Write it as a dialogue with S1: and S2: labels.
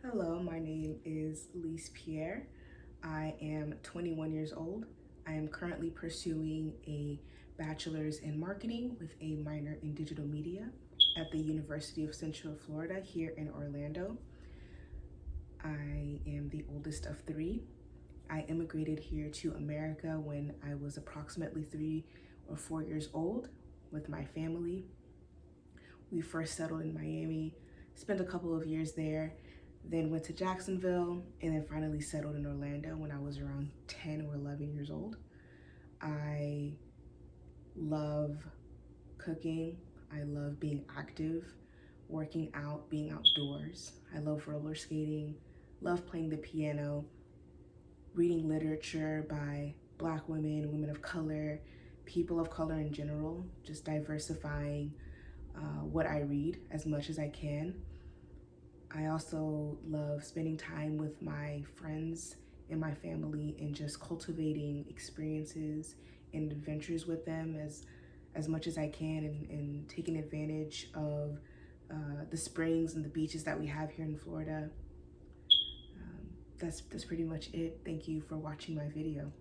S1: Hello, my name is Lyse Pierre. I am 21 years old. I am currently pursuing a bachelor's in marketing with a minor in digital media at the University of Central Florida here in Orlando. I am the oldest of three. I immigrated here to America when I was approximately 3 or 4 years old with my family. We first settled in Miami, spent a couple of years there, then went to Jacksonville, and then finally settled in Orlando when I was around 10 or 11 years old. I love cooking. I love being active, working out, being outdoors. I love roller skating, love playing the piano, reading literature by Black women, women of color, people of color in general, just diversifying what I read as much as I can. I also love spending time with my friends and my family and just cultivating experiences and adventures with them as much as I can, and taking advantage of the springs and the beaches that we have here in Florida. That's pretty much it. Thank you for watching my video.